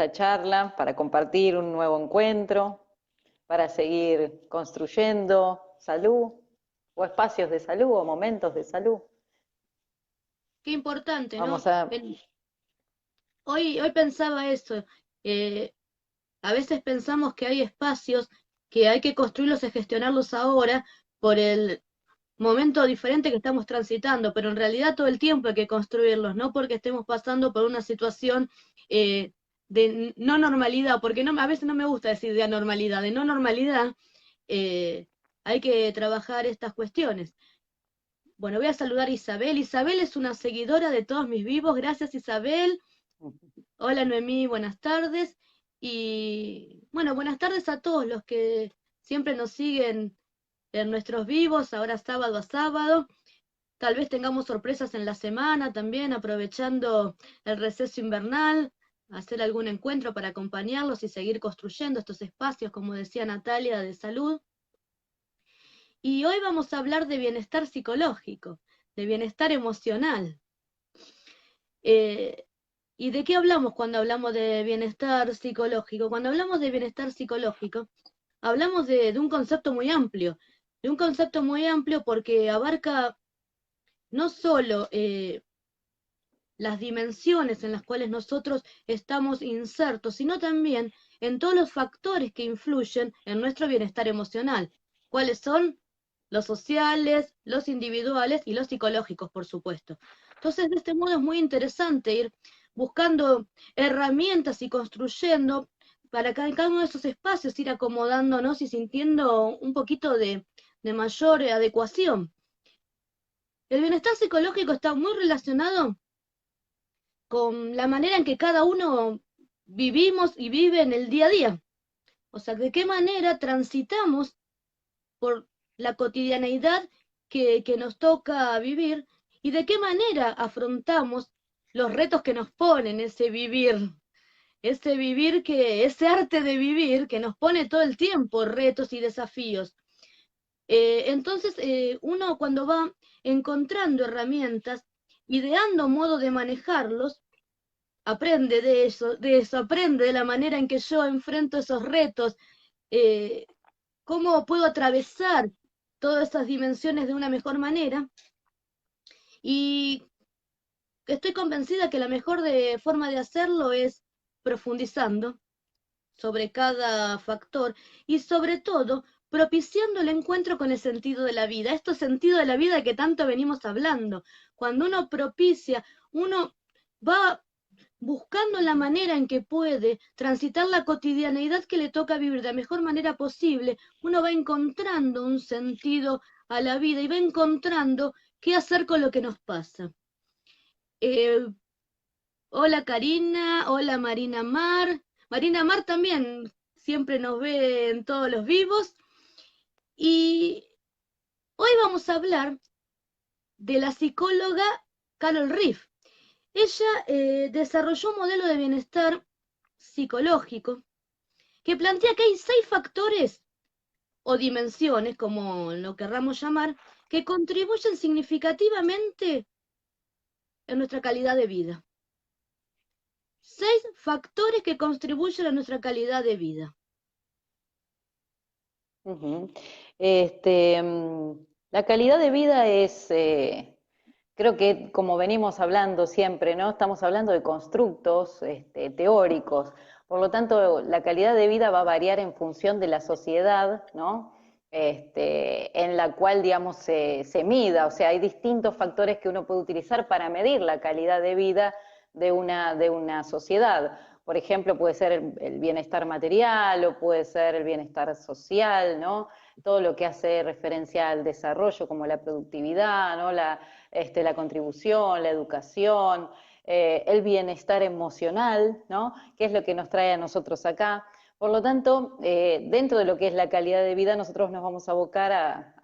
esta charla, para compartir un nuevo encuentro, para seguir construyendo salud, o espacios de salud, o momentos de salud. Qué importante, ¿no? Vamos a... Hoy pensaba eso. eh, a veces pensamos que hay espacios que hay que construirlos y gestionarlos ahora por el momento diferente que estamos transitando, pero en realidad todo el tiempo hay que construirlos, no porque estemos pasando por una situación de no normalidad, porque no, a veces no me gusta decir de anormalidad, de no normalidad, eh, hay que trabajar estas cuestiones. Bueno, voy a saludar a Isabel. Isabel es una seguidora de todos mis vivos. Gracias, Isabel. Hola, Noemí, buenas tardes. Y bueno, buenas tardes a todos los que siempre nos siguen en nuestros vivos, ahora sábado a sábado. Tal vez tengamos sorpresas en la semana también, aprovechando el receso invernal, hacer algún encuentro para acompañarlos y seguir construyendo estos espacios, como decía Natalia, de salud. Y hoy vamos a hablar de bienestar psicológico, de bienestar emocional. Eh, ¿Y de qué hablamos cuando hablamos de bienestar psicológico? Cuando hablamos de bienestar psicológico, hablamos de un concepto muy amplio, de un concepto muy amplio porque abarca no solo las dimensiones en las cuales nosotros estamos insertos, sino también en todos los factores que influyen en nuestro bienestar emocional. ¿Cuáles son? Los sociales, los individuales y los psicológicos, por supuesto. Entonces, de este modo es muy interesante ir buscando herramientas y construyendo para que en cada uno de esos espacios ir acomodándonos y sintiendo un poquito de mayor adecuación. El bienestar psicológico está muy relacionado con la manera en que cada uno vivimos y vive en el día a día. O sea, de qué manera transitamos por la cotidianeidad que nos toca vivir y de qué manera afrontamos los retos que nos ponen ese vivir que, ese arte de vivir que nos pone todo el tiempo retos y desafíos. Entonces, uno cuando va encontrando herramientas, ideando modo de manejarlos, aprende de eso, aprende de la manera en que yo enfrento esos retos, eh, cómo puedo atravesar todas esas dimensiones de una mejor manera. Y estoy convencida que la mejor forma de hacerlo es profundizando sobre cada factor y sobre todo propiciando el encuentro con el sentido de la vida, este sentido de la vida que tanto venimos hablando. Cuando uno propicia, uno va buscando la manera en que puede transitar la cotidianeidad que le toca vivir de la mejor manera posible, uno va encontrando un sentido a la vida y va encontrando qué hacer con lo que nos pasa. Eh, Hola Karina, hola Marina Mar. Marina Mar también siempre nos ve en todos los vivos. Y hoy vamos a hablar de la psicóloga Carol Riff. Ella desarrolló un modelo de bienestar psicológico que plantea que hay 6 factores o dimensiones, como lo querramos llamar, que contribuyen significativamente en nuestra calidad de vida. 6 factores que contribuyen a nuestra calidad de vida. Ujú. Este, la calidad de vida es, creo que como venimos hablando siempre, ¿no? Estamos hablando de constructos teóricos, por lo tanto la calidad de vida va a variar en función de la sociedad, ¿no? En la cual, digamos, se mida, o sea, hay distintos factores que uno puede utilizar para medir la calidad de vida de una sociedad. Por ejemplo, puede ser el bienestar material o puede ser el bienestar social, ¿no? Todo lo que hace referencia al desarrollo, como la productividad, ¿no? La contribución, la educación, el bienestar emocional, ¿no? Que es lo que nos trae a nosotros acá. Por lo tanto, dentro de lo que es la calidad de vida, nosotros nos vamos a abocar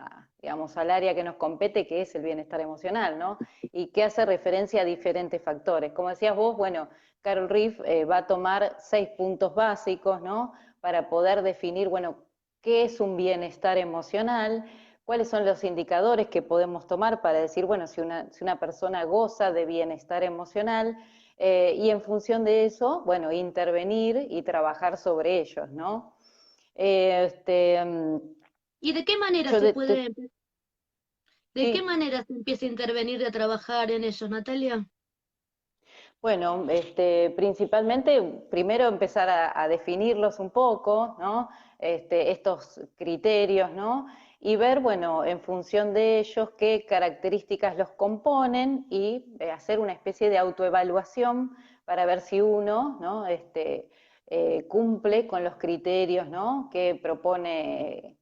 digamos, al área que nos compete, que es el bienestar emocional, ¿no? Y que hace referencia a diferentes factores. Como decías vos, bueno, Carol Riff va a tomar 6 puntos básicos, ¿no? Para poder definir, bueno, qué es un bienestar emocional, cuáles son los indicadores que podemos tomar para decir, bueno, si una persona goza de bienestar emocional, Y en función de eso, bueno, intervenir y trabajar sobre ellos, ¿no? Este, ¿Y de qué manera yo se de- puede, de qué sí, manera se empieza a intervenir y a trabajar en ellos, Natalia? bueno, principalmente primero empezar a definirlos un poco, ¿no? Estos criterios, ¿no? Y ver, bueno, en función de ellos qué características los componen y hacer una especie de autoevaluación para ver si uno, ¿no? Cumple con los criterios, ¿no? Que propone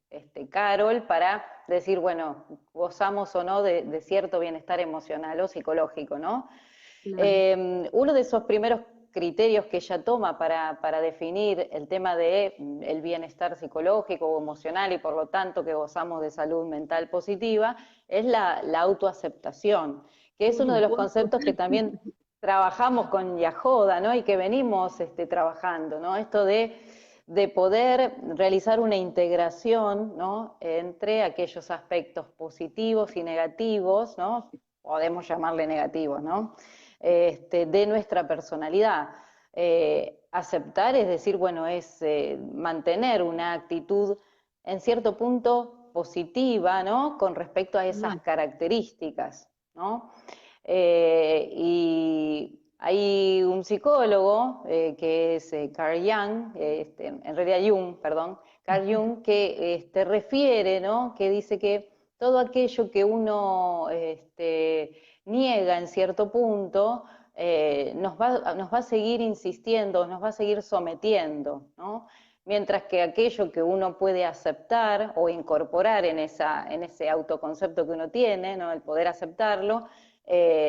Carol para decir, bueno, gozamos o no de cierto bienestar emocional o psicológico, ¿no? Claro. Uno de esos primeros criterios que ella toma para definir el tema de el bienestar psicológico o emocional y por lo tanto que gozamos de salud mental positiva es la autoaceptación, que es Por uno de los supuesto. conceptos que también trabajamos con Yajoda, ¿no? Y que venimos trabajando, ¿no? Esto de poder realizar una integración, ¿no? Entre aquellos aspectos positivos y negativos, ¿no? Podemos llamarle negativos, ¿no? De nuestra personalidad. Aceptar es decir, bueno, es mantener una actitud en cierto punto positiva, ¿no? Con respecto a esas Bueno, características, ¿no? Y hay un psicólogo que es Carl Jung, en realidad Jung, perdón, Carl Jung, que refiere, ¿no? Que dice que todo aquello que uno niega en cierto punto, nos va a seguir insistiendo, nos va a seguir sometiendo, ¿no? Mientras que aquello que uno puede aceptar o incorporar en ese autoconcepto que uno tiene, ¿no? El poder aceptarlo,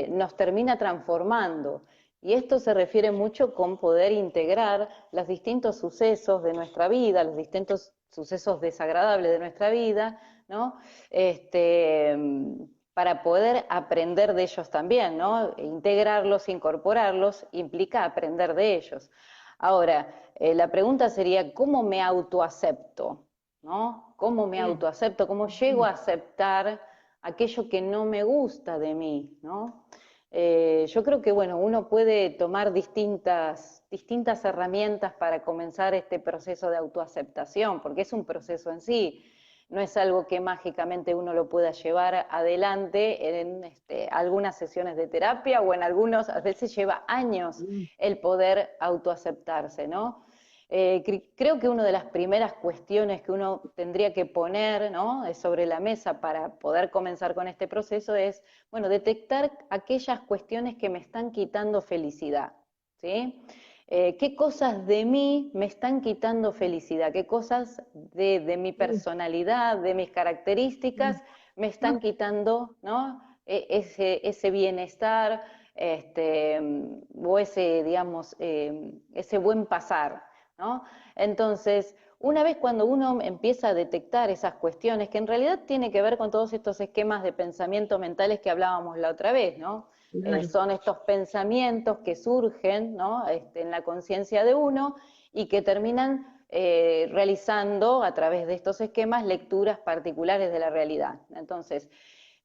nos termina transformando. Y esto se refiere mucho con poder integrar los distintos sucesos de nuestra vida, los distintos sucesos desagradables de nuestra vida, ¿no? Este, para poder aprender de ellos también, ¿no? Integrarlos, incorporarlos, implica aprender de ellos. Ahora, la pregunta sería, ¿cómo me autoacepto? ¿No? ¿Cómo me bien. autoacepto? ¿Cómo llego a aceptar aquello que no me gusta de mí? ¿No? Yo creo que, bueno, uno puede tomar distintas herramientas para comenzar este proceso de autoaceptación, porque es un proceso en sí, no es algo que mágicamente uno lo pueda llevar adelante en algunas sesiones de terapia o en algunos, a veces lleva años Mm. el poder autoaceptarse, ¿no? Creo que una de las primeras cuestiones que uno tendría que poner, ¿no? Sobre la mesa para poder comenzar con este proceso es, bueno, detectar aquellas cuestiones que me están quitando felicidad, ¿sí? ¿Qué cosas de mí me están quitando felicidad? ¿Qué cosas de mi Sí, personalidad, de mis sí. características me están No, quitando, ¿no? Ese bienestar o ese, digamos, ese buen pasar, ¿no? Entonces, una vez cuando uno empieza a detectar esas cuestiones, que en realidad tiene que ver con todos estos esquemas de pensamiento mentales que hablábamos la otra vez, ¿no? claro. Son estos pensamientos que surgen, ¿no? En la conciencia de uno y que terminan realizando a través de estos esquemas lecturas particulares de la realidad. Entonces,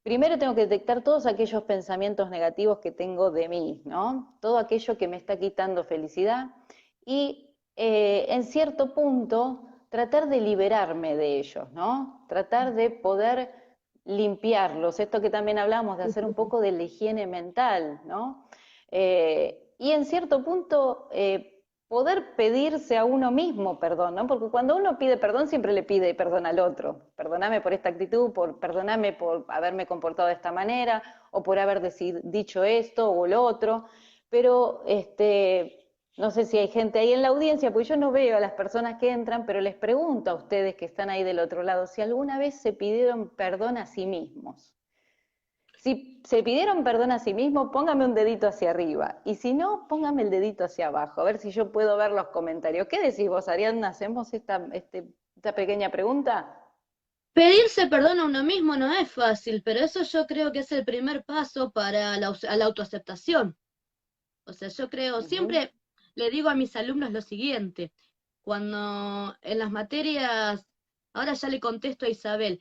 primero tengo que detectar todos aquellos pensamientos negativos que tengo de mí, ¿no? Todo aquello que me está quitando felicidad y en cierto punto tratar de liberarme de ellos, ¿no? Tratar de poder limpiarlos, esto que también hablamos de hacer un poco de la higiene mental, ¿no? Y en cierto punto poder pedirse a uno mismo perdón, ¿no? Porque cuando uno pide perdón siempre le pide perdón al otro, perdóname por esta actitud, perdóname por haberme comportado de esta manera o por haber dicho esto o lo otro, pero no sé si hay gente ahí en la audiencia, porque yo no veo a las personas que entran, pero les pregunto a ustedes que están ahí del otro lado, si alguna vez se pidieron perdón a sí mismos. Si se pidieron perdón a sí mismos, póngame un dedito hacia arriba. Y si no, póngame el dedito hacia abajo, a ver si yo puedo ver los comentarios. ¿Qué decís vos, Ariadna? ¿Hacemos esta pequeña pregunta? Pedirse perdón a uno mismo no es fácil, pero eso yo creo que es el primer paso para la autoaceptación. O sea, yo creo, Ujú. siempre le digo a mis alumnos lo siguiente, cuando en las materias, ahora ya le contesto a Isabel,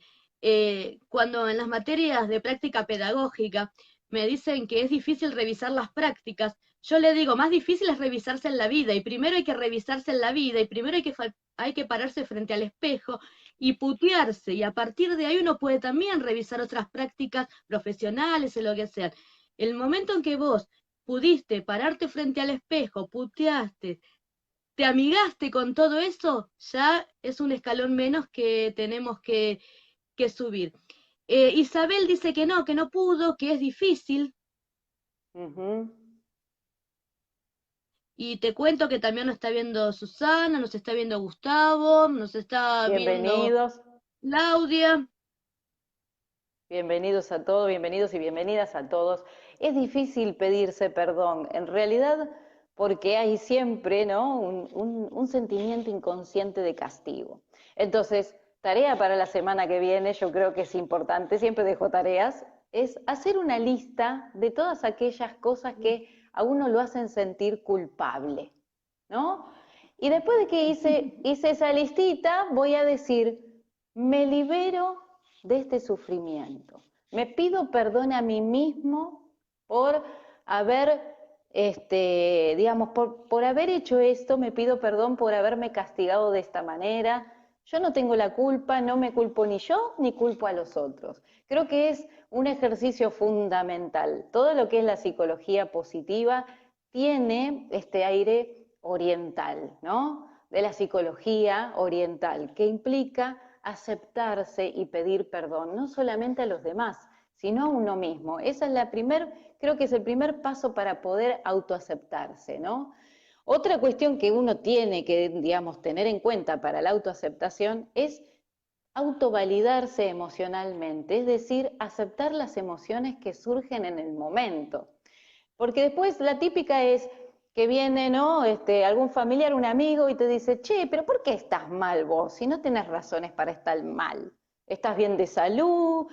cuando en las materias de práctica pedagógica me dicen que es difícil revisar las prácticas, yo le digo, más difícil es revisarse en la vida, y primero hay que revisarse en la vida, y primero hay que pararse frente al espejo y putearse, y a partir de ahí uno puede también revisar otras prácticas profesionales o lo que sea. El momento en que vos pudiste pararte frente al espejo, puteaste, te amigaste con todo eso, ya es un escalón menos que tenemos que subir. Isabel dice que no pudo, que es difícil. Ujú. Y te cuento que también nos está viendo Susana, nos está viendo Gustavo, nos está viendo Bienvenidos, Claudia. bienvenidos a todos, bienvenidos y bienvenidas a todos. Es difícil pedirse perdón, en realidad, porque hay siempre, ¿no? Un sentimiento inconsciente de castigo. Entonces, tarea para la semana que viene, yo creo que es importante, siempre dejo tareas, es hacer una lista de todas aquellas cosas que a uno lo hacen sentir culpable, ¿no? Y después de que hice esa listita, voy a decir, me libero de este sufrimiento. Me pido perdón a mí mismo por haber, digamos, por haber hecho esto, me pido perdón por haberme castigado de esta manera. Yo no tengo la culpa, no me culpo ni yo, ni culpo a los otros. Creo que es un ejercicio fundamental. Todo lo que es la psicología positiva tiene este aire oriental, ¿no? De la psicología oriental, que implica aceptarse y pedir perdón, no solamente a los demás, sino a uno mismo. Esa es creo que es el primer paso para poder autoaceptarse, ¿no? Otra cuestión que uno tiene que, digamos, tener en cuenta para la autoaceptación es autovalidarse emocionalmente, es decir, aceptar las emociones que surgen en el momento. Porque después la típica es que viene, ¿no? Algún familiar, un amigo y te dice, che, pero ¿por qué estás mal vos? Si no tenés razones para estar mal. Estás bien de salud,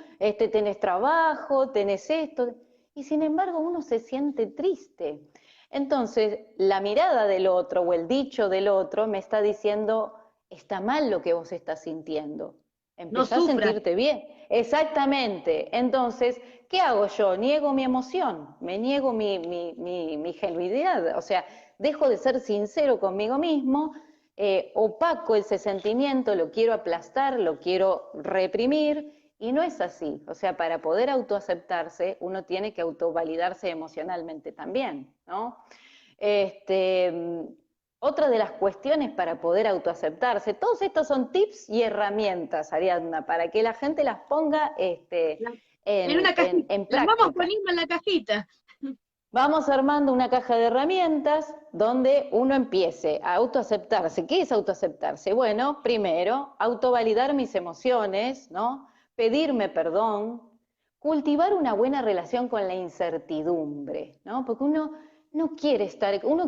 tenés trabajo, tenés esto. Y sin embargo uno se siente triste. Entonces, la mirada del otro o el dicho del otro me está diciendo, está mal lo que vos estás sintiendo. No Empezá a sufras. sentirte bien. Exactamente. Entonces, ¿qué hago yo? Niego mi emoción, me niego mi genuinidad, o sea, dejo de ser sincero conmigo mismo, opaco ese sentimiento, lo quiero aplastar, lo quiero reprimir, y no es así. O sea, para poder autoaceptarse, uno tiene que autovalidarse emocionalmente también, ¿no? Este, Otra de las cuestiones para poder autoaceptarse, todos estos son tips y herramientas, Ariadna, para que la gente las ponga La- en una cajita. en Las vamos práctica. poniendo en la cajita. Vamos armando una caja de herramientas donde uno empiece a autoaceptarse. ¿Qué es autoaceptarse? Bueno, primero, autovalidar mis emociones, ¿no? Pedirme perdón, cultivar una buena relación con la incertidumbre, ¿no? Porque uno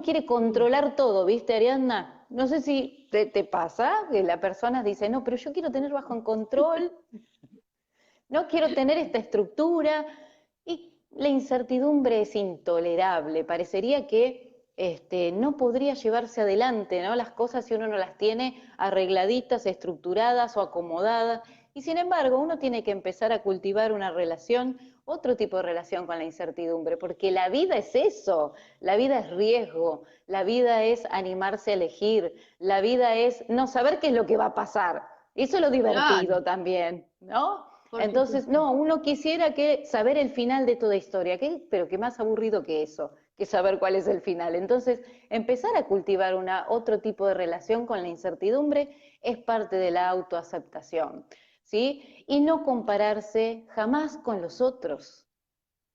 quiere controlar todo, ¿viste, Ariadna? No sé si te pasa que la persona dice, no, pero yo quiero tener bajo en control, no quiero tener esta estructura, y la incertidumbre es intolerable, parecería que no podría llevarse adelante, ¿no? Las cosas si uno no las tiene arregladitas, estructuradas o acomodadas, y sin embargo uno tiene que empezar a cultivar una relación, otro tipo de relación con la incertidumbre, porque la vida es eso, la vida es riesgo, la vida es animarse a elegir, la vida es no saber qué es lo que va a pasar, eso es lo Claro, divertido también, ¿no? por Entonces, supuesto. no, uno quisiera saber el final de toda historia, pero qué más aburrido que eso, que saber cuál es el final. Entonces, empezar a cultivar otro tipo de relación con la incertidumbre es parte de la autoaceptación, ¿sí? Y no compararse jamás con los otros.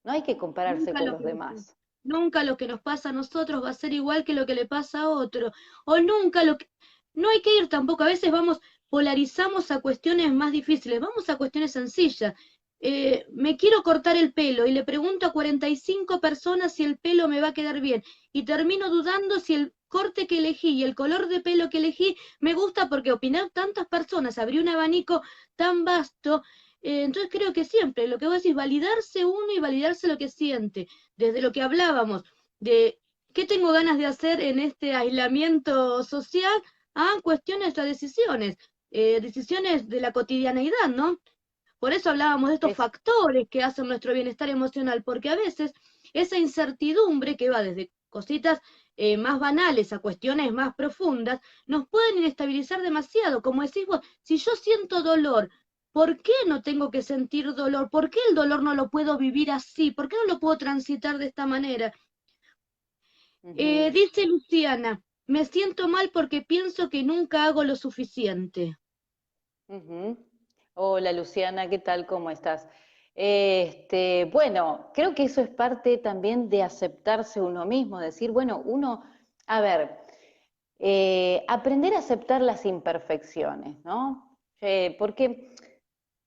No hay que compararse Nunca con lo los que demás. Nunca lo que nos pasa a nosotros va a ser igual que lo que le pasa a otro. O nunca lo que... No hay que ir tampoco. A veces polarizamos a cuestiones más difíciles. Vamos a cuestiones sencillas. Me quiero cortar el pelo y le pregunto a 45 personas si el pelo me va a quedar bien. Y termino dudando si el corte que elegí y el color de pelo que elegí me gusta porque opinar tantas personas, abrí un abanico tan vasto. Entonces creo que siempre lo que vos decís, validarse uno y validarse lo que siente desde lo que hablábamos, de qué tengo ganas de hacer en este aislamiento social, a cuestiones de decisiones de la cotidianeidad, ¿no? Por eso hablábamos de estos Es, factores que hacen nuestro bienestar emocional, porque a veces esa incertidumbre que va desde cositas más banales a cuestiones más profundas, nos pueden inestabilizar demasiado. Como decís vos, si yo siento dolor, ¿por qué no tengo que sentir dolor? ¿Por qué el dolor no lo puedo vivir así? ¿Por qué no lo puedo transitar de esta manera? Ujú, Dice Luciana, me siento mal porque pienso que nunca hago lo suficiente. ujú. Hola Luciana, ¿qué tal? ¿Cómo estás? Bueno, creo que eso es parte también de aceptarse uno mismo, decir, bueno, uno, a ver, aprender a aceptar las imperfecciones, ¿no? Porque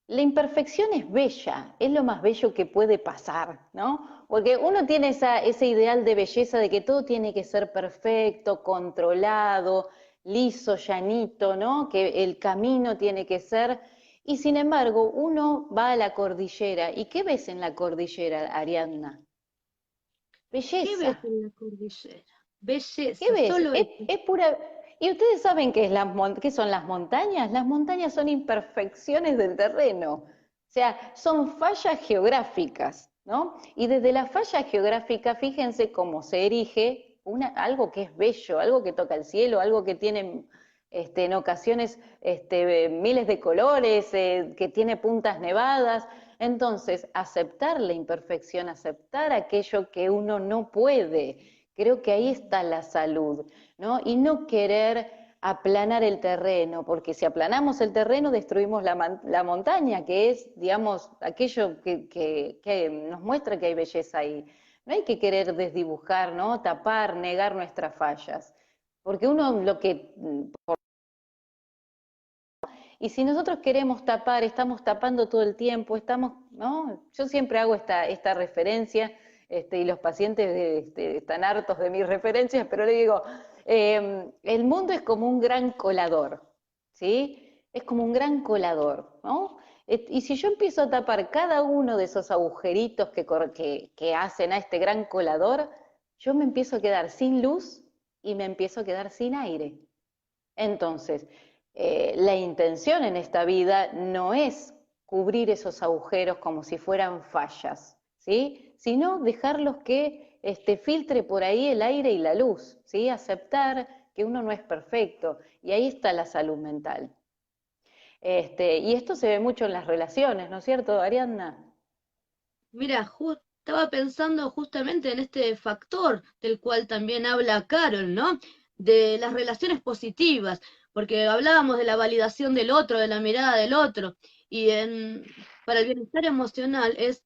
la imperfección es bella, es lo más bello que puede pasar, ¿no? Porque uno tiene ese ideal de belleza de que todo tiene que ser perfecto, controlado, liso, llanito, ¿no? Que el camino tiene que ser. Y sin embargo, uno va a la cordillera. ¿Y qué ves en la cordillera, Ariadna? ¿Qué Belleza. ves en la cordillera? ¿Qué Belleza, ves? solo eso. Es pura. ¿Y ustedes saben qué es qué son las montañas? Las montañas son imperfecciones del terreno, o sea, son fallas geográficas, ¿no? Y desde la falla geográfica, fíjense cómo se erige algo que es bello, algo que toca el cielo, algo que tiene en ocasiones miles de colores, que tiene puntas nevadas. Entonces, aceptar la imperfección, aceptar aquello que uno no puede. Creo que ahí está la salud, ¿no? Y no querer aplanar el terreno, porque si aplanamos el terreno destruimos la montaña, que es, digamos, aquello que nos muestra que hay belleza ahí. No hay que querer desdibujar, ¿no? Tapar, negar nuestras fallas, porque uno lo que y si nosotros queremos tapar, estamos tapando todo el tiempo, estamos, ¿no? Yo siempre hago esta referencia, y los pacientes están hartos de mis referencias, pero le digo, el mundo es como un gran colador, ¿sí? Es como un gran colador, ¿no? Y si yo empiezo a tapar cada uno de esos agujeritos que hacen a este gran colador, yo me empiezo a quedar sin luz y me empiezo a quedar sin aire. Entonces, la intención en esta vida no es cubrir esos agujeros como si fueran fallas, ¿sí? Sino dejarlos que filtre por ahí el aire y la luz, ¿sí? Aceptar que uno no es perfecto y ahí está la salud mental. Y esto se ve mucho en las relaciones, ¿no es cierto, Ariadna? Mira, estaba pensando justamente en este factor del cual también habla Carol, ¿no? De las relaciones positivas, porque hablábamos de la validación del otro, de la mirada del otro, y para el bienestar emocional es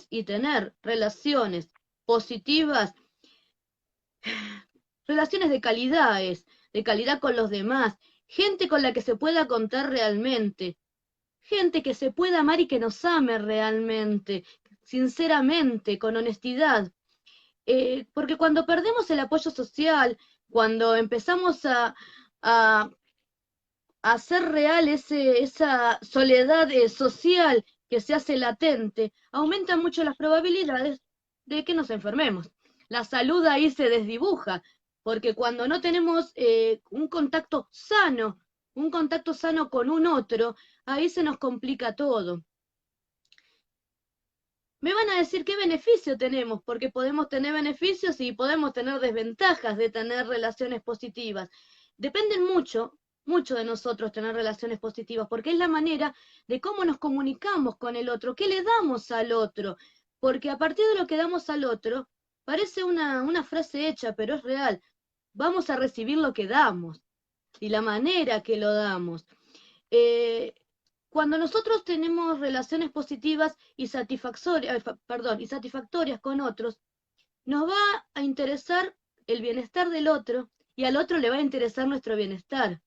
y tener relaciones positivas, relaciones de calidad con los demás, gente con la que se pueda contar realmente, gente que se pueda amar y que nos ame realmente, sinceramente, con honestidad. Porque cuando perdemos el apoyo social, cuando empezamos a hacer real esa soledad social que se hace latente, aumentan mucho las probabilidades de que nos enfermemos. La salud ahí se desdibuja, porque cuando no tenemos un contacto sano con un otro, ahí se nos complica todo. Me van a decir qué beneficio tenemos, porque podemos tener beneficios y podemos tener desventajas de tener relaciones positivas. Dependen mucho de nosotros tener relaciones positivas, porque es la manera de cómo nos comunicamos con el otro, qué le damos al otro, porque a partir de lo que damos al otro, parece una frase hecha, pero es real. Vamos a recibir lo que damos y la manera que lo damos. Eh, Cuando nosotros tenemos relaciones positivas y satisfactorias con otros, nos va a interesar el bienestar del otro y al otro le va a interesar nuestro bienestar.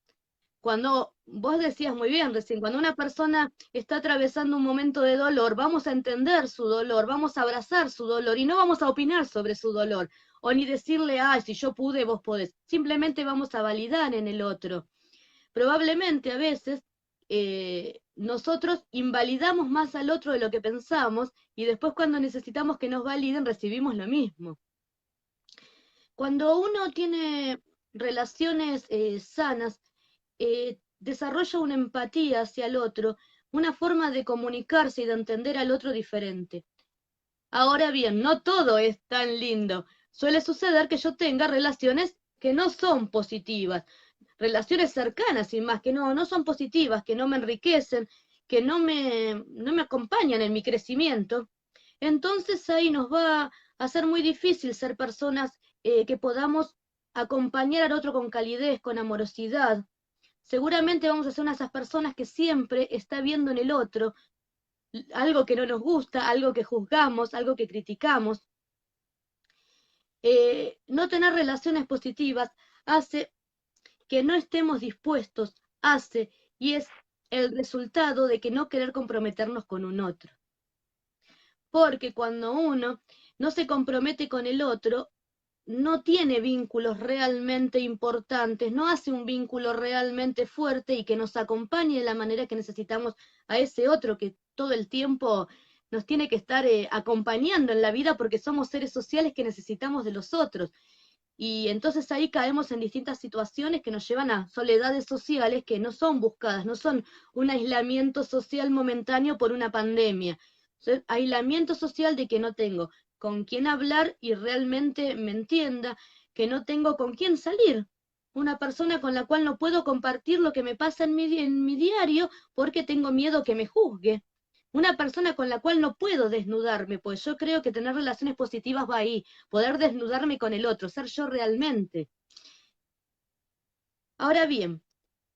Cuando vos decías muy bien recién, cuando una persona está atravesando un momento de dolor, vamos a entender su dolor, vamos a abrazar su dolor y no vamos a opinar sobre su dolor o ni decirle, ay, si yo pude, vos podés. Simplemente vamos a validar en el otro. Probablemente a veces nosotros invalidamos más al otro de lo que pensamos y después cuando necesitamos que nos validen recibimos lo mismo. Cuando uno tiene relaciones sanas, desarrolla una empatía hacia el otro, una forma de comunicarse y de entender al otro diferente. Ahora bien, no todo es tan lindo. Suele suceder que yo tenga relaciones que no son positivas, relaciones cercanas, sin más, que no son positivas, que no me enriquecen, que no me acompañan en mi crecimiento. Entonces ahí nos va a ser muy difícil ser personas que podamos acompañar al otro con calidez, con amorosidad. Seguramente vamos a ser una de esas personas que siempre está viendo en el otro algo que no nos gusta, algo que juzgamos, algo que criticamos. No tener relaciones positivas hace que no estemos dispuestos, hace y es el resultado de que no querer comprometernos con un otro. Porque cuando uno no se compromete con el otro, no tiene vínculos realmente importantes, no hace un vínculo realmente fuerte y que nos acompañe de la manera que necesitamos a ese otro que todo el tiempo nos tiene que estar acompañando en la vida porque somos seres sociales que necesitamos de los otros. Y entonces ahí caemos en distintas situaciones que nos llevan a soledades sociales que no son buscadas, no son un aislamiento social momentáneo por una pandemia. Son aislamiento social de que no tengo con quién hablar y realmente me entienda, que no tengo con quién salir. Una persona con la cual no puedo compartir lo que me pasa en mi diario porque tengo miedo que me juzgue. Una persona con la cual no puedo desnudarme, pues yo creo que tener relaciones positivas va ahí, poder desnudarme con el otro, ser yo realmente. Ahora bien,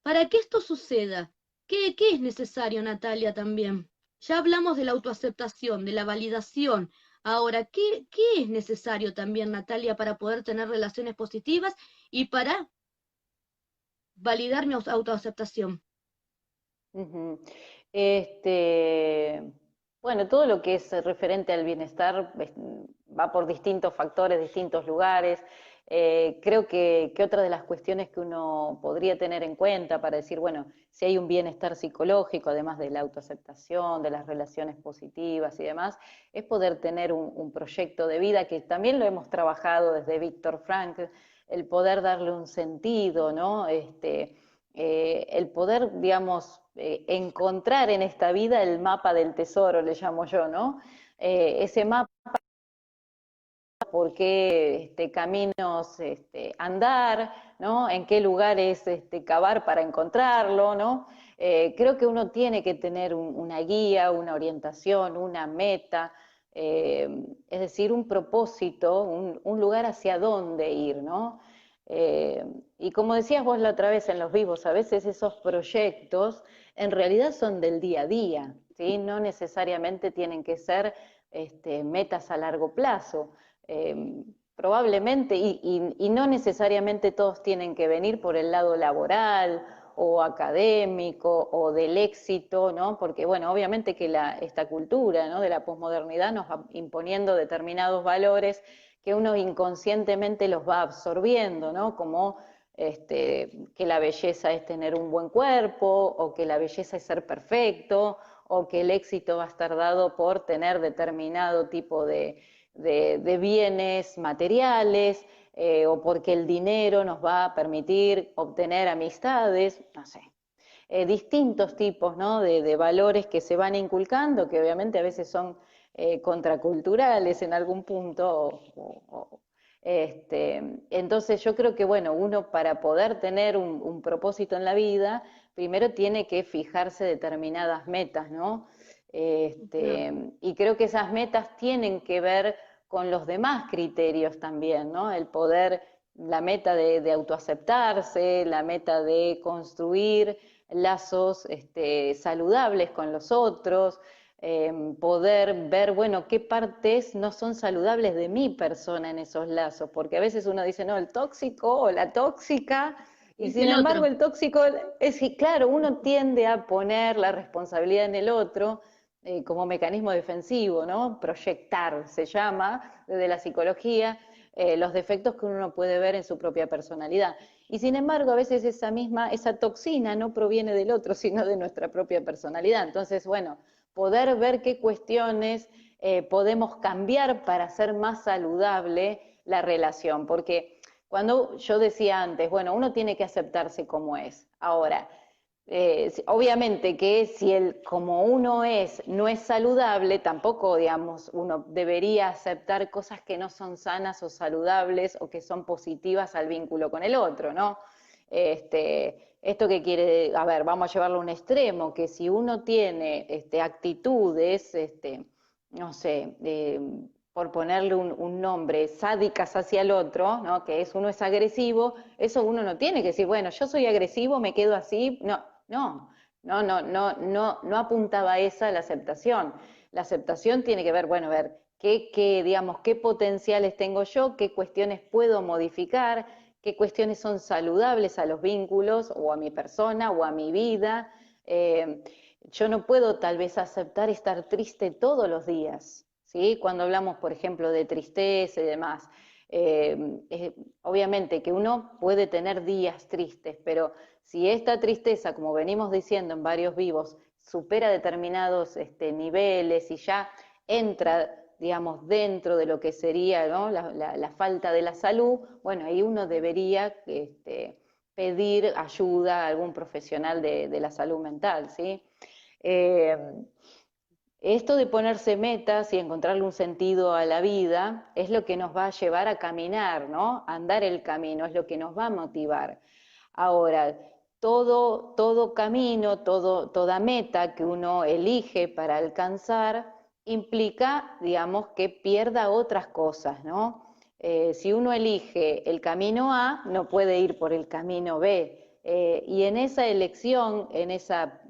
para que esto suceda, ¿qué es necesario, Natalia, también? Ya hablamos de la autoaceptación, de la validación. Ahora, ¿qué es necesario también, Natalia, para poder tener relaciones positivas y para validar mi autoaceptación? Ujú. Este, bueno, todo lo que es referente al bienestar va por distintos factores, distintos lugares. Creo que otra de las cuestiones que uno podría tener en cuenta para decir, bueno, si hay un bienestar psicológico, además de la autoaceptación, de las relaciones positivas y demás, es poder tener un proyecto de vida que también lo hemos trabajado desde Víctor Frankl, el poder darle un sentido, ¿no? El poder, digamos, encontrar en esta vida el mapa del tesoro, le llamo yo, ¿no? Ese mapa, por qué caminos andar, ¿no? En qué lugares cavar para encontrarlo, ¿no? Creo que uno tiene que tener una guía, una orientación, una meta, es decir, un propósito, un lugar hacia dónde ir, ¿no? Eh, y como decías vos la otra vez en los vivos, a veces esos proyectos en realidad son del día a día, ¿sí? No necesariamente tienen que ser metas a largo plazo. Probablemente, y no necesariamente todos tienen que venir por el lado laboral o académico o del éxito, ¿no? Porque, bueno, obviamente que esta cultura, ¿no?, de la posmodernidad nos va imponiendo determinados valores que uno inconscientemente los va absorbiendo, ¿no? Como que la belleza es tener un buen cuerpo, o que la belleza es ser perfecto, o que el éxito va a estar dado por tener determinado tipo de bienes materiales, o porque el dinero nos va a permitir obtener amistades, no sé. Distintos tipos, ¿no?, de valores que se van inculcando, que obviamente a veces son contraculturales en algún punto. Entonces yo creo que, bueno, uno para poder tener un propósito en la vida, primero tiene que fijarse determinadas metas, ¿no? Claro. Y creo que esas metas tienen que ver con los demás criterios también, ¿no? El poder, la meta de autoaceptarse, la meta de construir lazos saludables con los otros, poder ver, bueno, qué partes no son saludables de mi persona en esos lazos, porque a veces uno dice, no, el tóxico o la tóxica, y Es sin el embargo otro. el tóxico es que, claro, uno tiende a poner la responsabilidad en el otro como mecanismo defensivo, ¿no? Proyectar se llama desde la psicología, los defectos que uno puede ver en su propia personalidad. Y sin embargo, a veces esa toxina no proviene del otro, sino de nuestra propia personalidad. Entonces, bueno, poder ver qué cuestiones podemos cambiar para hacer más saludable la relación. Porque cuando yo decía antes, bueno, uno tiene que aceptarse como es. Ahora, obviamente que si como uno no es saludable, tampoco, digamos, uno debería aceptar cosas que no son sanas o saludables o que son positivas al vínculo con el otro, ¿no? Esto que quiere, a ver, vamos a llevarlo a un extremo, que si uno tiene actitudes, no sé, por ponerle un nombre, sádicas hacia el otro, ¿no? Que uno es agresivo, eso uno no tiene que decir, bueno, yo soy agresivo, me quedo así, no, no apuntaba a esa la aceptación. La aceptación tiene que ver, bueno, ver digamos, qué potenciales tengo yo, qué cuestiones puedo modificar, qué cuestiones son saludables a los vínculos o a mi persona o a mi vida. Eh, yo no puedo tal vez aceptar estar triste todos los días, ¿sí? Cuando hablamos, por ejemplo, de tristeza y demás. Obviamente que uno puede tener días tristes, pero si esta tristeza, como venimos diciendo en varios vivos, supera determinados niveles y ya entra, digamos, dentro de lo que sería, ¿no? la falta de la salud, bueno, ahí uno debería pedir ayuda a algún profesional de la salud mental, ¿sí? Eh, Esto de ponerse metas y encontrarle un sentido a la vida es lo que nos va a llevar a caminar, ¿no? A andar el camino, es lo que nos va a motivar. Ahora, todo camino, toda meta que uno elige para alcanzar implica, digamos, que pierda otras cosas, ¿no? Si uno elige el camino A, no puede ir por el camino B. Y en esa elección, en esa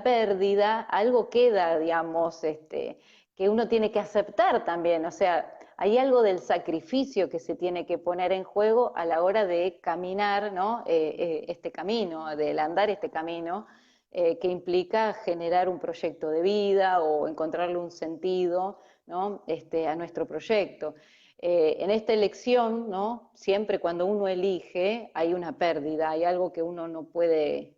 pérdida, algo queda, digamos, que uno tiene que aceptar también. O sea, hay algo del sacrificio que se tiene que poner en juego a la hora de caminar, ¿no? Este camino, del andar este camino, que implica generar un proyecto de vida o encontrarle un sentido, ¿no? A nuestro proyecto. En esta elección, ¿no? Siempre cuando uno elige hay una pérdida, hay algo que uno no puede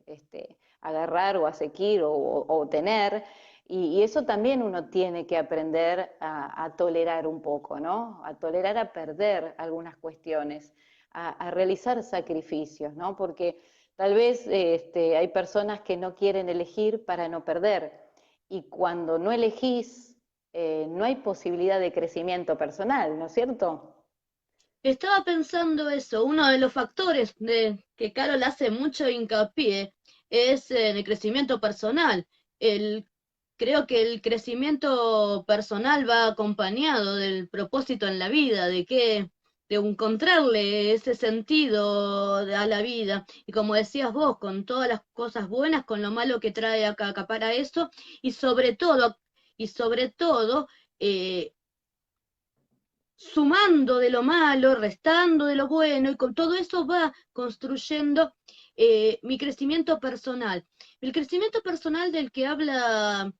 agarrar o asequir o tener, y eso también uno tiene que aprender a tolerar un poco, ¿no? A tolerar a perder algunas cuestiones, a realizar sacrificios, ¿no? Porque tal vez hay personas que no quieren elegir para no perder, y cuando no elegís, no hay posibilidad de crecimiento personal, ¿no es cierto? Estaba pensando eso, uno de los factores de que Carol hace mucho hincapié es en el crecimiento personal. El, creo que el crecimiento personal va acompañado del propósito en la vida, de encontrarle ese sentido a la vida. Y como decías vos, con todas las cosas buenas, con lo malo que trae acá para eso, y sobre todo, y sobre todo, eh, sumando de lo malo, restando de lo bueno, y con todo eso va construyendo mi crecimiento personal. El crecimiento personal del que habla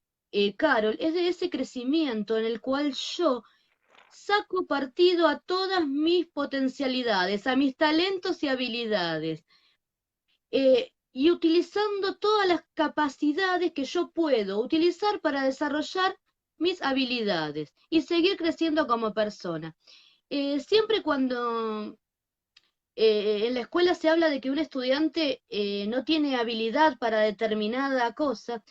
Carol es de ese crecimiento en el cual yo saco partido a todas mis potencialidades, a mis talentos y habilidades, y utilizando todas las capacidades que yo puedo utilizar para desarrollar mis habilidades y seguir creciendo como persona. Siempre cuando en la escuela se habla de que un estudiante no tiene habilidad para determinada cosa,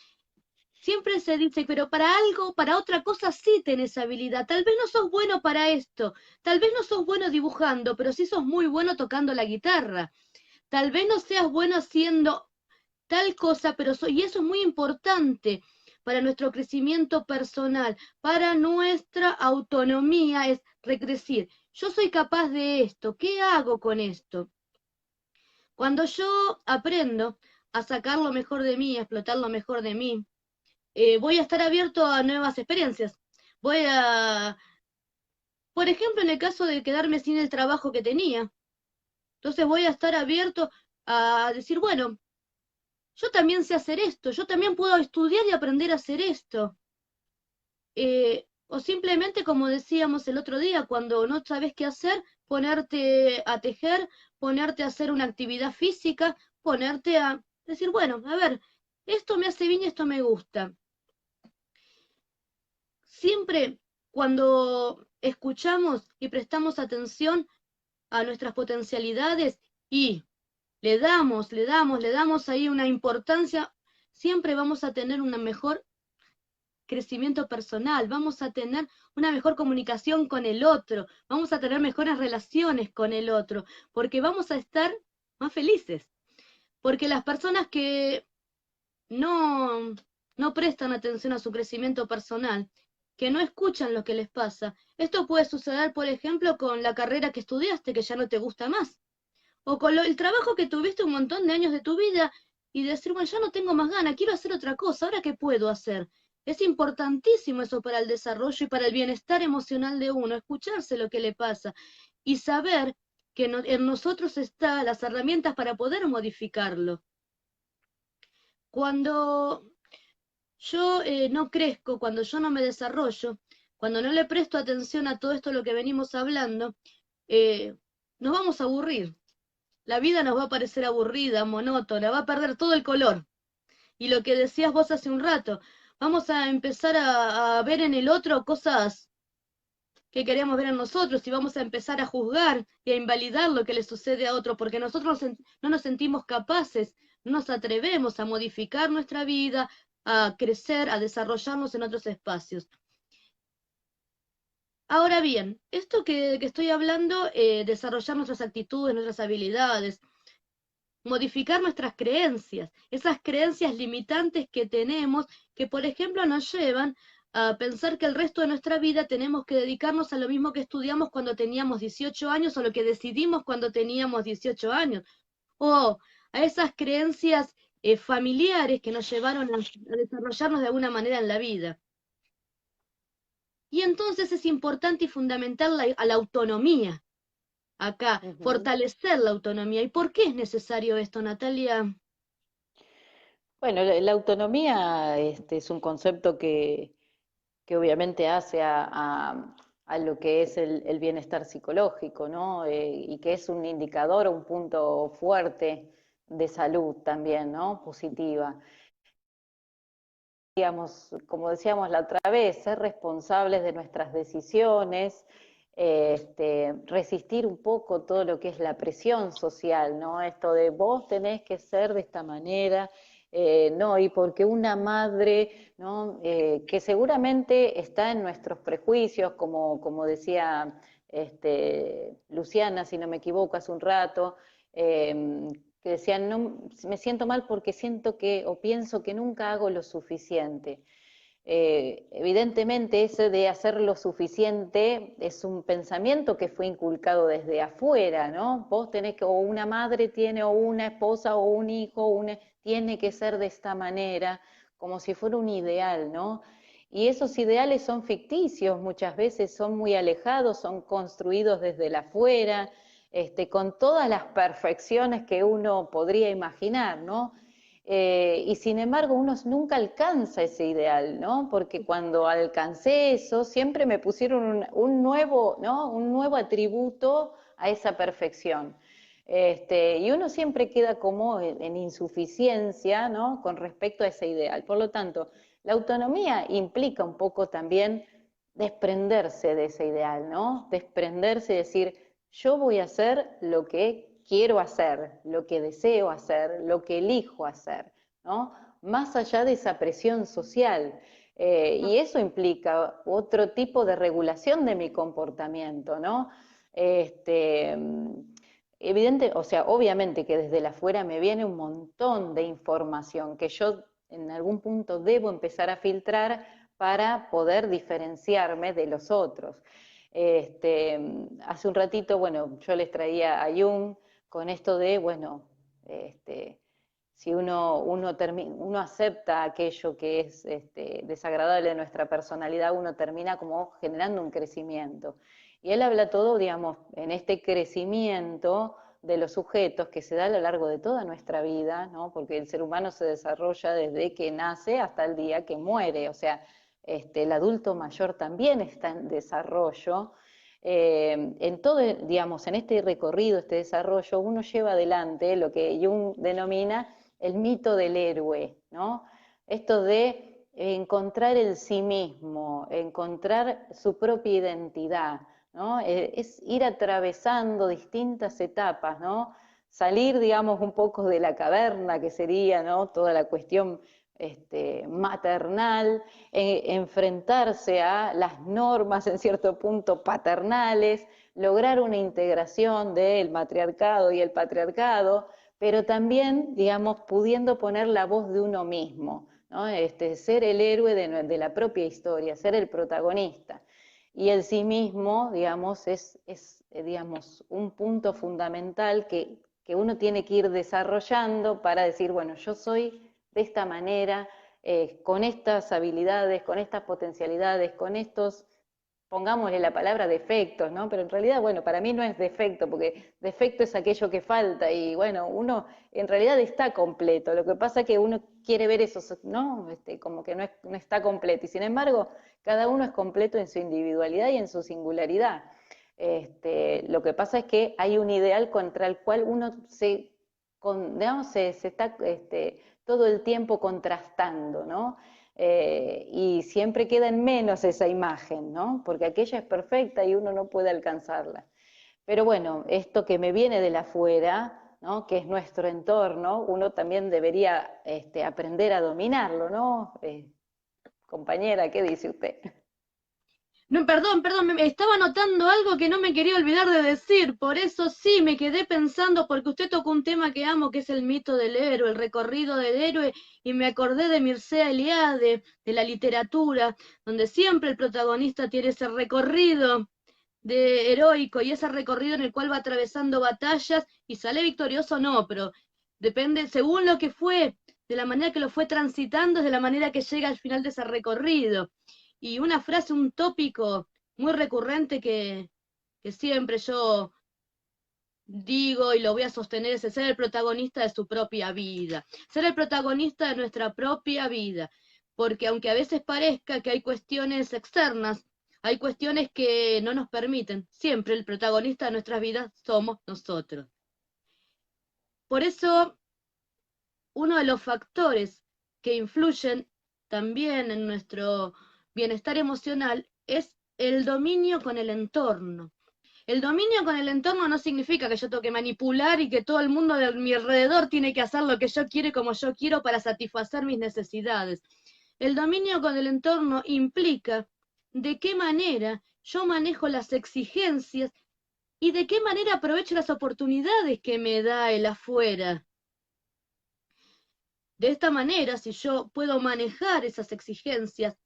siempre se dice, pero para algo, para otra cosa sí tenés habilidad. Tal vez no sos bueno para esto, tal vez no sos bueno dibujando, pero sí sos muy bueno tocando la guitarra. Tal vez no seas bueno haciendo tal cosa, y eso es muy importante para nuestro crecimiento personal, para nuestra autonomía, es recrecir. Yo soy capaz de esto, ¿qué hago con esto? Cuando yo aprendo a sacar lo mejor de mí, a explotar lo mejor de mí, voy a estar abierto a nuevas experiencias. Voy a, por ejemplo, en el caso de quedarme sin el trabajo que tenía, entonces voy a estar abierto a decir, bueno, yo también sé hacer esto, yo también puedo estudiar y aprender a hacer esto. O simplemente, como decíamos el otro día, cuando no sabes qué hacer, ponerte a tejer, ponerte a hacer una actividad física, ponerte a decir, bueno, a ver, esto me hace bien y esto me gusta. Siempre cuando escuchamos y prestamos atención a nuestras potencialidades y le damos ahí una importancia, siempre vamos a tener un mejor crecimiento personal, vamos a tener una mejor comunicación con el otro, vamos a tener mejores relaciones con el otro, porque vamos a estar más felices. Porque las personas que no, no prestan atención a su crecimiento personal, que no escuchan lo que les pasa, esto puede suceder, por ejemplo, con la carrera que estudiaste, que ya no te gusta más, o con el trabajo que tuviste un montón de años de tu vida y decir, bueno, ya no tengo más ganas, quiero hacer otra cosa, ¿ahora qué puedo hacer? Es importantísimo eso para el desarrollo y para el bienestar emocional de uno, escucharse lo que le pasa y saber que en nosotros están las herramientas para poder modificarlo. Cuando yo no crezco, cuando yo no me desarrollo, cuando no le presto atención a todo esto lo que venimos hablando, eh, nos vamos a aburrir. La vida nos va a parecer aburrida, monótona, va a perder todo el color. Y lo que decías vos hace un rato, vamos a empezar a ver en el otro cosas que queremos ver en nosotros y vamos a empezar a juzgar y a invalidar lo que le sucede a otro, porque nosotros no nos sentimos capaces, no nos atrevemos a modificar nuestra vida, a crecer, a desarrollarnos en otros espacios. Ahora bien, esto que estoy hablando, desarrollar nuestras actitudes, nuestras habilidades, modificar nuestras creencias, esas creencias limitantes que tenemos, que por ejemplo nos llevan a pensar que el resto de nuestra vida tenemos que dedicarnos a lo mismo que estudiamos cuando teníamos 18 años o lo que decidimos cuando teníamos 18 años, o a esas creencias familiares que nos llevaron a desarrollarnos de alguna manera en la vida. Y entonces es importante y fundamental a la autonomía, acá, Ujú. fortalecer la autonomía. ¿Y por qué es necesario esto, Natalia? Bueno, la autonomía es un concepto que obviamente hace a lo que es el bienestar psicológico, ¿no? Y que es un indicador, un punto fuerte de salud también, ¿no? Positiva. Digamos, como decíamos la otra vez, ser responsables de nuestras decisiones, resistir un poco todo lo que es la presión social, ¿no? Esto de vos tenés que ser de esta manera, no, y porque una madre, ¿no? Que seguramente está en nuestros prejuicios, como decía Luciana, si no me equivoco, hace un rato, que decían, no, me siento mal porque siento que o pienso que nunca hago lo suficiente. Evidentemente ese de hacer lo suficiente es un pensamiento que fue inculcado desde afuera, ¿no? Vos tenés que, o una madre tiene, o una esposa, o un hijo, tiene que ser de esta manera, como si fuera un ideal, ¿no? Y esos ideales son ficticios, muchas veces son muy alejados, son construidos desde el afuera, con todas las perfecciones que uno podría imaginar, ¿no? Y sin embargo uno nunca alcanza ese ideal, ¿no? Porque cuando alcancé eso, siempre me pusieron un nuevo, ¿no? Un nuevo atributo a esa perfección. Y uno siempre queda como en insuficiencia, ¿no? Con respecto a ese ideal. Por lo tanto, la autonomía implica un poco también desprenderse de ese ideal, ¿no? Desprenderse y decir, yo voy a hacer lo que quiero hacer, lo que deseo hacer, lo que elijo hacer, ¿no? Más allá de esa presión social. Y eso implica otro tipo de regulación de mi comportamiento, ¿no? Este, Evidente, o sea, obviamente que desde la afuera me viene un montón de información que yo en algún punto debo empezar a filtrar para poder diferenciarme de los otros. Hace un ratito, bueno, yo les traía a Jung con esto de, bueno, si uno acepta aquello que es desagradable de nuestra personalidad, uno termina como generando un crecimiento. Y él habla todo, digamos, en este crecimiento de los sujetos que se da a lo largo de toda nuestra vida, ¿no? Porque el ser humano se desarrolla desde que nace hasta el día que muere, o sea, el adulto mayor también está en desarrollo. En todo, digamos, en este recorrido, este desarrollo, uno lleva adelante lo que Jung denomina el mito del héroe, ¿no? Esto de encontrar el sí mismo, encontrar su propia identidad, ¿no? Es ir atravesando distintas etapas, ¿no? salir, digamos, un poco de la caverna, que sería, ¿no? Toda la cuestión maternal, enfrentarse a las normas en cierto punto paternales, lograr una integración del matriarcado y el patriarcado, pero también, digamos, pudiendo poner la voz de uno mismo, ¿no? Ser el héroe de la propia historia, ser el protagonista. Y el sí mismo, digamos, digamos, un punto fundamental que uno tiene que ir desarrollando para decir, bueno, yo soy de esta manera, con estas habilidades, con estas potencialidades, con estos, pongámosle la palabra defectos, ¿no? Pero en realidad, bueno, para mí no es defecto, porque defecto es aquello que falta y bueno, uno en realidad está completo. Lo que pasa es que uno quiere ver eso, ¿no? Como que no está completo. Y sin embargo, cada uno es completo en su individualidad y en su singularidad. Lo que pasa es que hay un ideal contra el cual uno digamos, se está todo el tiempo contrastando, ¿no? Y siempre queda en menos esa imagen, ¿no? Porque aquella es perfecta y uno no puede alcanzarla. Pero bueno, esto que me viene de la afuera, ¿no? Que es nuestro entorno, uno también debería aprender a dominarlo, ¿no? Compañera, ¿qué dice usted? No, perdón, me estaba notando algo que no me quería olvidar de decir, por eso sí me quedé pensando, porque usted tocó un tema que amo, que es el mito del héroe, el recorrido del héroe, y me acordé de Mircea Eliade, de la literatura, donde siempre el protagonista tiene ese recorrido de heroico y ese recorrido en el cual va atravesando batallas y sale victorioso o no, pero depende, según lo que fue, de la manera que lo fue transitando, es de la manera que llega al final de ese recorrido. Y una frase, un tópico muy recurrente que siempre yo digo y lo voy a sostener es el ser el protagonista de su propia vida, ser el protagonista de nuestra propia vida, porque aunque a veces parezca que hay cuestiones externas, hay cuestiones que no nos permiten, siempre el protagonista de nuestras vidas somos nosotros. Por eso, uno de los factores que influyen también en nuestro bienestar emocional es el dominio con el entorno. El dominio con el entorno no significa que yo tengo que manipular y que todo el mundo de mi alrededor tiene que hacer lo que yo quiero y como yo quiero para satisfacer mis necesidades. El dominio con el entorno implica de qué manera yo manejo las exigencias y de qué manera aprovecho las oportunidades que me da el afuera. De esta manera, si yo puedo manejar esas exigencias,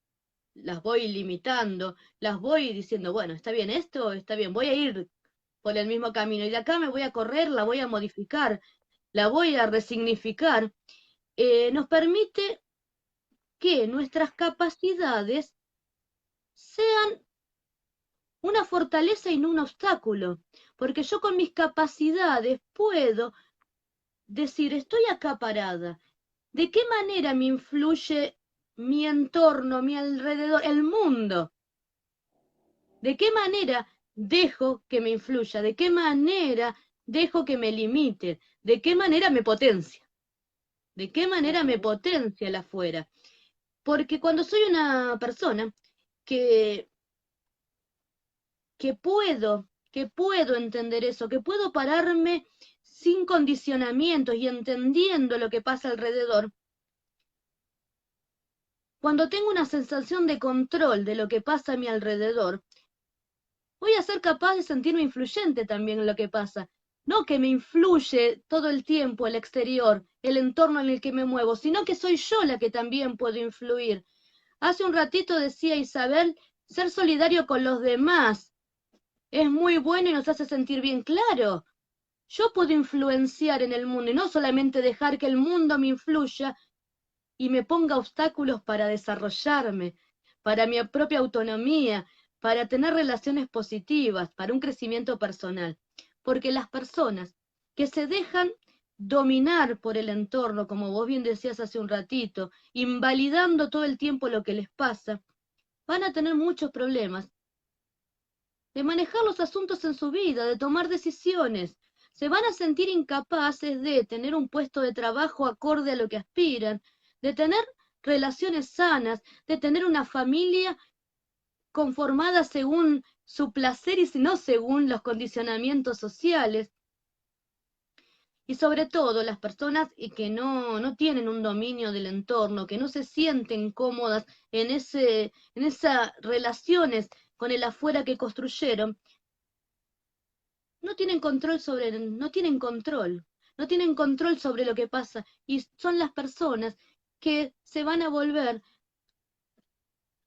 las voy limitando, las voy diciendo, bueno, está bien esto, está bien, voy a ir por el mismo camino y de acá me voy a correr, la voy a modificar, la voy a resignificar, nos permite que nuestras capacidades sean una fortaleza y no un obstáculo, porque yo con mis capacidades puedo decir, estoy acá parada, ¿de qué manera me influye mi entorno, mi alrededor, el mundo? ¿De qué manera dejo que me influya? ¿De qué manera dejo que me limite? ¿De qué manera me potencia? ¿De qué manera me Ujú. potencia el afuera? Porque cuando soy una persona que, que puedo entender eso, que puedo pararme sin condicionamientos y entendiendo lo que pasa alrededor, cuando tengo una sensación de control de lo que pasa a mi alrededor, voy a ser capaz de sentirme influyente también en lo que pasa. No que me influye todo el tiempo el exterior, el entorno en el que me muevo, sino que soy yo la que también puedo influir. Hace un ratito decía Isabel, ser solidario con los demás es muy bueno y nos hace sentir bien claro. Yo puedo influenciar en el mundo y no solamente dejar que el mundo me influya y me ponga obstáculos para desarrollarme, para mi propia autonomía, para tener relaciones positivas, para un crecimiento personal. Porque las personas que se dejan dominar por el entorno, como vos bien decías hace un ratito, invalidando todo el tiempo lo que les pasa, van a tener muchos problemas de manejar los asuntos en su vida, de tomar decisiones. Se van a sentir incapaces de tener un puesto de trabajo acorde a lo que aspiran, de tener relaciones sanas, de tener una familia conformada según su placer y no según los condicionamientos sociales. Y sobre todo las personas y que no tienen un dominio del entorno, que no se sienten cómodas en esas relaciones con el afuera que construyeron, no tienen control no tienen control sobre lo que pasa y son las personas que se van a volver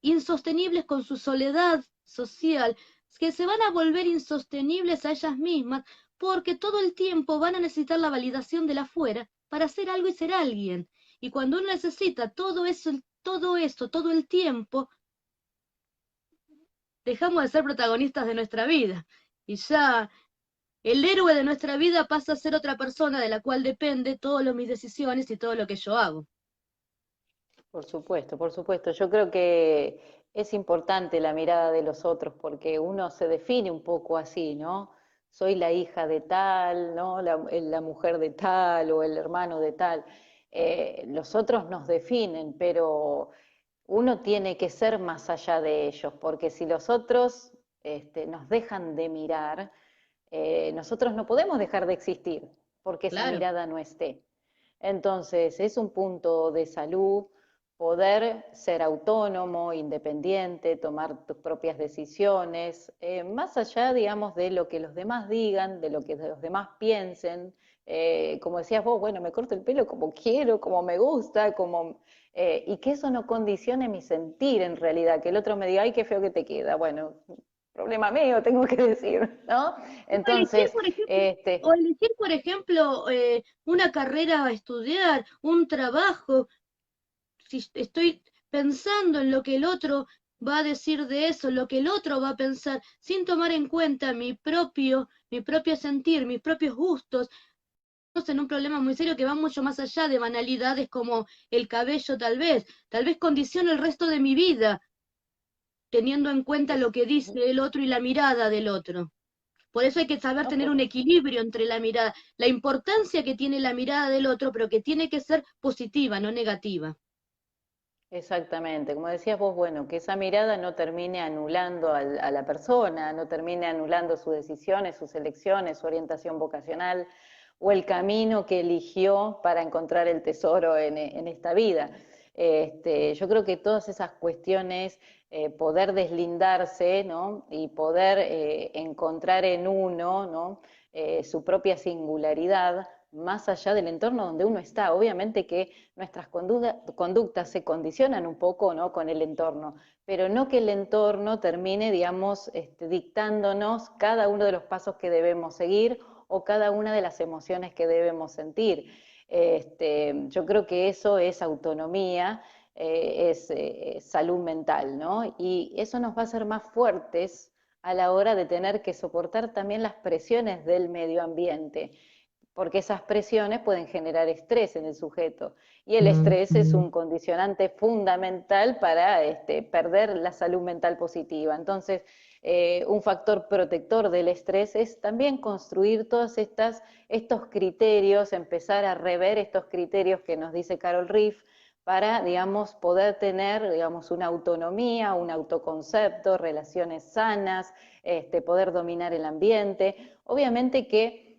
insostenibles con su soledad social, que se van a volver insostenibles a ellas mismas porque todo el tiempo van a necesitar la validación del afuera para hacer algo y ser alguien. Y cuando uno necesita todo eso, todo el tiempo, dejamos de ser protagonistas de nuestra vida. Y ya el héroe de nuestra vida pasa a ser otra persona de la cual depende todas mis decisiones y todo lo que yo hago. Por supuesto, por supuesto. Yo creo que es importante la mirada de los otros porque uno se define un poco así, ¿no? Soy la hija de tal, ¿no? La mujer de tal o el hermano de tal. Los otros nos definen, pero uno tiene que ser más allá de ellos, porque si los otros nos dejan de mirar, nosotros no podemos dejar de existir porque esa Claro. mirada no esté. Entonces, es un punto de salud poder ser autónomo, independiente, tomar tus propias decisiones, más allá, digamos, de lo que los demás digan, de lo que los demás piensen. Como decías vos, bueno, me corto el pelo como quiero, como me gusta, y que eso no condicione mi sentir en realidad, que el otro me diga, ay, qué feo que te queda. Bueno, problema mío, tengo que decir, ¿no? O elegir, Entonces, por ejemplo, este, una carrera a estudiar, un trabajo, si estoy pensando en lo que el otro va a decir de eso, lo que el otro va a pensar, sin tomar en cuenta mi propio sentir, mis propios gustos, en un problema muy serio que va mucho más allá de banalidades como el cabello tal vez condiciona el resto de mi vida, teniendo en cuenta lo es, que dice el otro y la mirada del otro. Por eso hay que saber no, tener un equilibrio entre la mirada, la importancia que tiene la mirada del otro, pero que tiene que ser positiva, no negativa. exactamente, como decías vos, bueno, que esa mirada no termine anulando a la persona, no termine anulando sus decisiones, sus elecciones, su orientación vocacional o el camino que eligió para encontrar el tesoro en esta vida. Yo creo que todas esas cuestiones, poder deslindarse, ¿no? Y poder encontrar en uno, ¿no? Su propia singularidad, más allá del entorno donde uno está. Obviamente que nuestras conductas se condicionan un poco, ¿no? Con el entorno, pero no que el entorno termine, digamos, dictándonos cada uno de los pasos que debemos seguir o cada una de las emociones que debemos sentir. Yo creo que eso es autonomía, es salud mental, ¿no? Y eso nos va a hacer más fuertes a la hora de tener que soportar también las presiones del medio ambiente, porque esas presiones pueden generar estrés en el sujeto y el estrés es un condicionante fundamental para perder la salud mental positiva. Entonces, un factor protector del estrés es también construir todos estos criterios, empezar a rever estos criterios que nos dice Carol Riff para, digamos, poder tener, digamos, una autonomía, un autoconcepto, relaciones sanas, poder dominar el ambiente. Obviamente que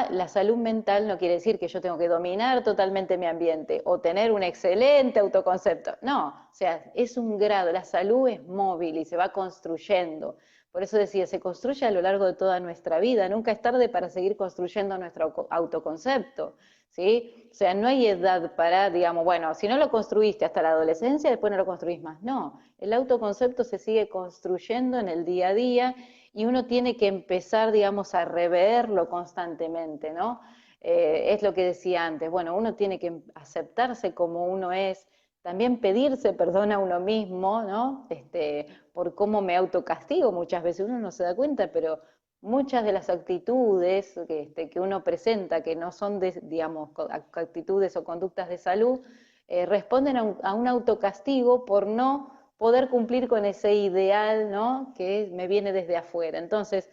la salud mental no quiere decir que yo tengo que dominar totalmente mi ambiente o tener un excelente autoconcepto. No, o sea, es un grado, la salud es móvil y se va construyendo. Por eso decía, se construye a lo largo de toda nuestra vida. Nunca es tarde para seguir construyendo nuestro autoconcepto, ¿sí? O sea, no hay edad para, digamos, bueno, si no lo construiste hasta la adolescencia, después no lo construís más. No, el autoconcepto se sigue construyendo en el día a día y uno tiene que empezar, digamos, a reverlo constantemente, ¿no? Es lo que decía antes, bueno, uno tiene que aceptarse como uno es, también pedirse perdón a uno mismo, ¿no? Por cómo me autocastigo muchas veces, uno no se da cuenta, pero muchas de las actitudes que uno presenta, que no son, digamos, actitudes o conductas de salud, responden a un autocastigo por no poder cumplir con ese ideal, ¿no? Que me viene desde afuera. Entonces,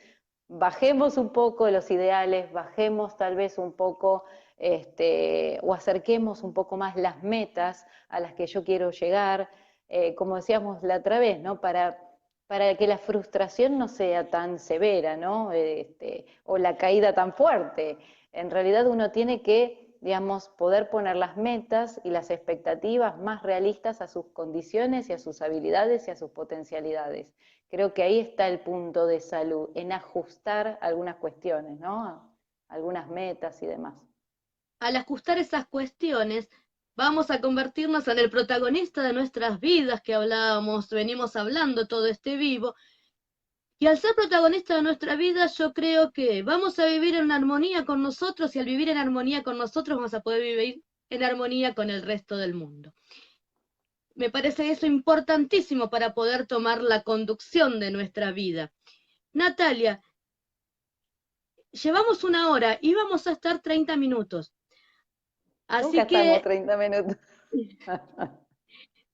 bajemos un poco los ideales, bajemos tal vez un poco, o acerquemos un poco más las metas a las que yo quiero llegar, como decíamos la otra vez, ¿no? Para para que la frustración no sea tan severa, ¿no? O la caída tan fuerte. En realidad uno tiene que, digamos, poder poner las metas y las expectativas más realistas a sus condiciones y a sus habilidades y a sus potencialidades. Creo que ahí está el punto de salud, en ajustar algunas cuestiones, ¿no? Algunas metas y demás. Al ajustar esas cuestiones, vamos a convertirnos en el protagonista de nuestras vidas que hablábamos, venimos hablando todo este vivo. Y al ser protagonista de nuestra vida, yo creo que vamos a vivir en armonía con nosotros y al vivir en armonía con nosotros vamos a poder vivir en armonía con el resto del mundo. Me parece eso importantísimo para poder tomar la conducción de nuestra vida. Natalia, llevamos una hora y vamos a estar 30 minutos. Nunca Así estamos que 30 minutos.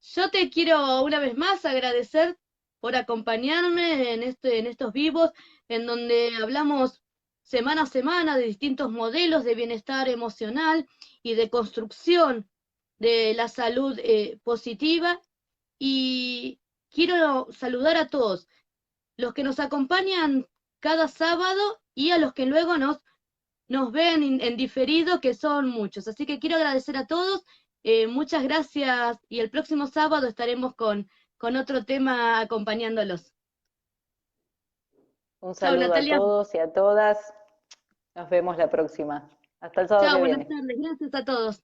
yo te quiero una vez más agradecer por acompañarme en estos vivos, en donde hablamos semana a semana de distintos modelos de bienestar emocional y de construcción de la salud positiva. Y quiero saludar a todos los que nos acompañan cada sábado y a los que luego nos ven en diferido, que son muchos. Así que quiero agradecer a todos, muchas gracias y el próximo sábado estaremos con otro tema acompañándolos. Un Chao, saludo a Natalia. todos y a todas. Nos vemos la próxima. Hasta el sábado Chao, que buenas viene. tardes. Gracias a todos.